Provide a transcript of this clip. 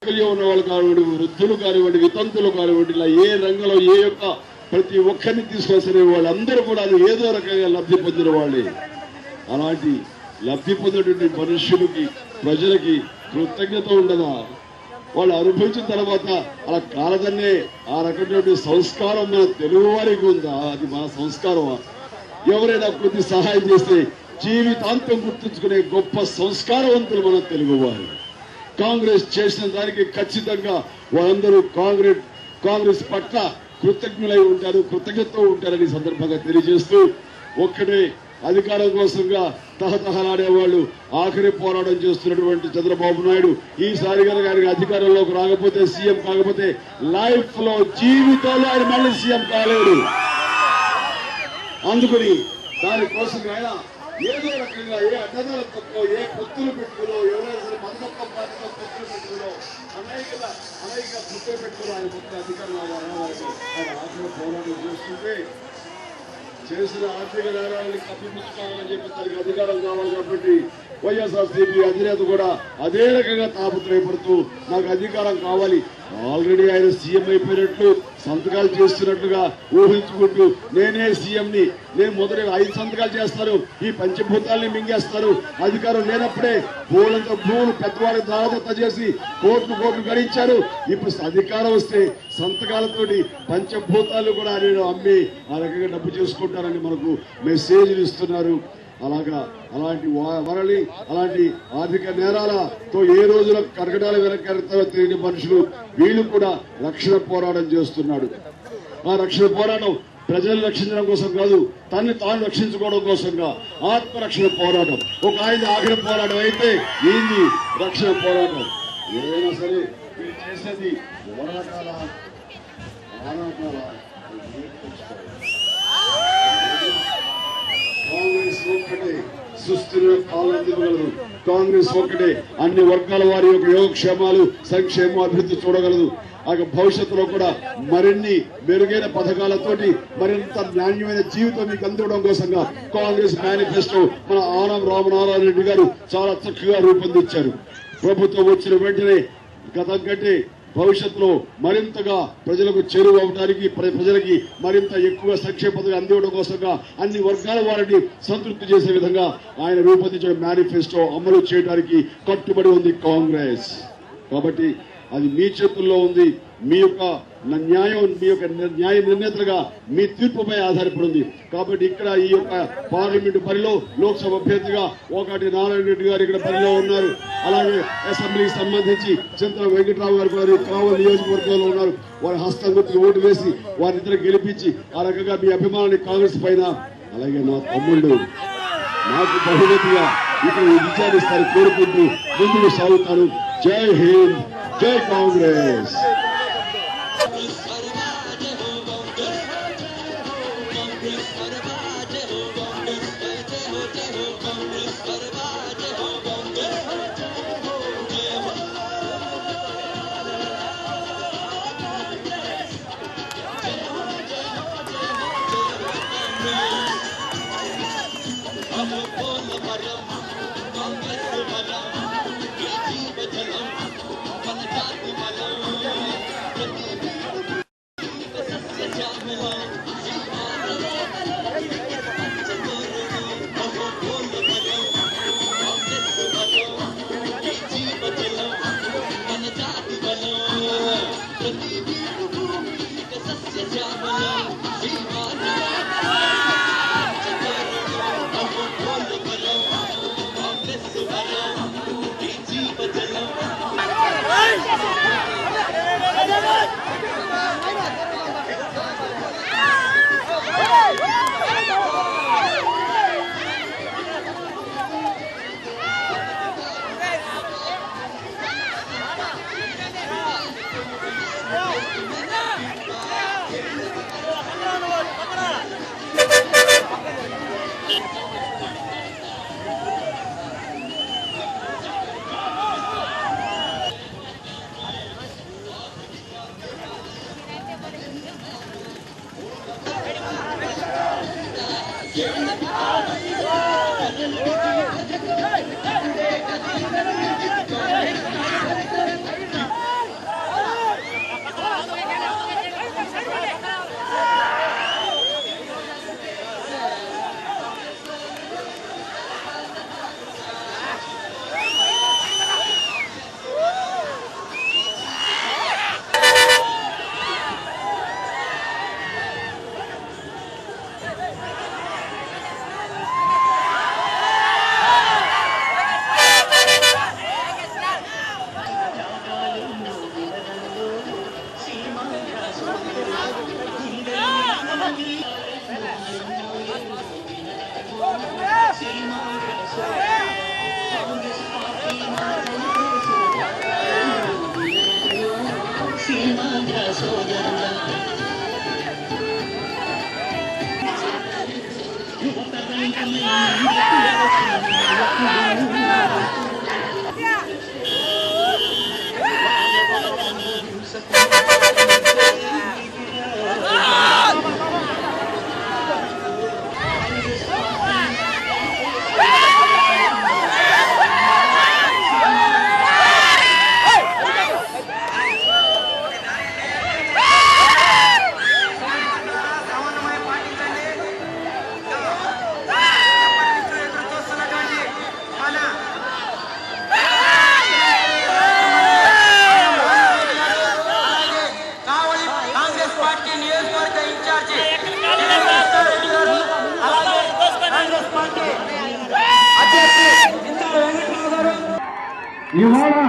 వైకల్యం ఉన్న వాళ్ళు కానివ్వండి, వృద్ధులు కానివ్వండి, వితంతులు కానివ్వండి, ఇలా ఏ రంగంలో ఏ యొక్క ప్రతి ఒక్కరిని తీసుకొస్తే వాళ్ళందరూ కూడా అది ఏదో రకంగా లబ్ధి పొందిన వాళ్ళే. అలాంటి లబ్ధి పొందినటువంటి మనుషులకి ప్రజలకి కృతజ్ఞత ఉండదా? వాళ్ళు అనుభవించిన తర్వాత అలా కాలదన్నే ఆ రకమైనటువంటి సంస్కారం మన తెలుగు వారికి ఉందా? అది మన సంస్కారమా? ఎవరైనా కొద్ది సహాయం చేస్తే జీవితాంతం గుర్తుంచుకునే గొప్ప సంస్కారవంతులు మన తెలుగు వారు. కాంగ్రెస్ చేసిన దానికి ఖచ్చితంగా వాళ్ళందరూ కాంగ్రెస్ పట్ల కృతజ్ఞులై ఉంటారు, కృతజ్ఞతతో ఉంటారని సందర్భంగా తెలియజేస్తూ, ఒక్కటే అధికారం కోసంగా తహతహలాడేవాళ్ళు ఆఖరి పోరాటం చేస్తున్నటువంటి చంద్రబాబు నాయుడు ఈసారి కనుక ఆయనకి అధికారంలోకి రాకపోతే, సీఎం కాకపోతే లైఫ్ లో జీవితంలో ఆయన మళ్ళీ సీఎం కాలేడు. అందుకని దానికోసం ఆయన ఏదో రకంగా ఏ అడ్డదాలతో ఏ పొత్తులు పెట్టుకులో ఎవరైనా సరే మతొక్క పార్టీలో పొత్తులు పెట్టుకులో అనేక పొత్తులు పెట్టుకుని ఆయన కొత్త అధికారంలో ఆయన ఆఖరి పోరాటం చేస్తుంటే చేసిన ఆర్థిక నేరాలని కప్పిపుచ్చుకోవాలని చెప్పి తనకి అధికారం కావాలి కాబట్టి వైఎస్ఆర్సీపీ అధినేత కూడా అదే రకంగా తాపత్రయపడుతూ నాకు అధికారం కావాలి, ఆల్రెడీ ఆయన సీఎం అయిపోయినట్లు సంతకాలు చేస్తున్నట్లుగా ఊహించుకుంటూ నేనే సీఎంని, నేను మొదటి 5 సంతకాలు చేస్తాను, ఈ పంచభూతాల్ని మింగేస్తారు, అధికారం లేనప్పుడే భూలంత భూములు పెద్దవాళ్ళకి దాదాపు చేసి కోట్లు గడించారు. ఇప్పుడు అధికారం వస్తే సంతకాలతోటి పంచభూతాలు కూడా నేను అమ్మి ఆ రకంగా డబ్బు చేసుకుంటారని మనకు మెసేజ్లు ఇస్తున్నారు. అలాంటి ఆర్థిక నేరాలతో ఏ రోజున కరకటాలు వెనకెడతారో తెలియని మనుషులు వీళ్ళు కూడా రక్షణ పోరాటం చేస్తున్నాడు. ఆ రక్షణ పోరాటం ప్రజలను రక్షించడం కోసం కాదు, తన్ని తాను రక్షించుకోవడం కోసంగా ఆత్మరక్షణ పోరాటం. ఒక ఆయన ఆఖరి పోరాటం అయితే ఏంది రక్షణ పోరాటం. ఏదైనా సరే వీళ్ళు చేసేది పోరాటాల కాంగ్రెస్ ఒక్కటే సుస్థిర పాలనగలదు. కాంగ్రెస్ ఒక్కటే అన్ని వర్గాల వారి యొక్క యోగక్షేమాలు, సంక్షేమ అభివృద్ధి చూడగలదు. భవిష్యత్తులో కూడా మరిన్ని మెరుగైన పథకాలతోటి మరింత నాణ్యమైన జీవితం మీకు అందివ్వడం కోసంగా కాంగ్రెస్ మేనిఫెస్టో మన ఆనం రామనారాయణ రెడ్డి గారు చాలా చక్కగా రూపొందించారు. ప్రభుత్వం వచ్చిన వెంటనే గతం కంటే భవిష్యత్తులో మరింతగా ప్రజలకు చేరువ అవడానికి, ప్రజలకి మరింత ఎక్కువ సంక్షేమ పథకాలు అందివ్వడం కోసంగా అన్ని వర్గాల వారిని సంతృప్తి చేసే విధంగా ఆయన రూపొందించిన మేనిఫెస్టో అమలు చేయడానికి కట్టుబడి ఉంది కాంగ్రెస్. కాబట్టి అది మీ చేతుల్లో ఉంది. మీ యొక్క న్యాయ నిర్ణేతలుగా మీ తీర్పుపై ఆధారపడి ఉంది. కాబట్టి ఇక్కడ ఈ యొక్క పార్లమెంటు బరిలో లోక్సభ అభ్యర్థిగా ఒకటి నారాయణ రెడ్డి గారు ఇక్కడ బరిలో ఉన్నారు. అలాగే అసెంబ్లీకి సంబంధించి చింతల వెంకట్రావు గారు కావలి నియోజకవర్గంలో ఉన్నారు. వారి హస్తం గుర్తుకు ఓటు వేసి వారిద్దరు గెలిపించి ఆ రకంగా మీ అభిమానాన్ని కాంగ్రెస్ పైన, అలాగే నా తమ్ముళ్ళు నాకు బహుమతిగా ఇక్కడ విచారిస్తారు కోరుకుంటూ ముందుకు సాగుతారు. జై హింద్, జై కాంగ్రెస్. ఇవాళ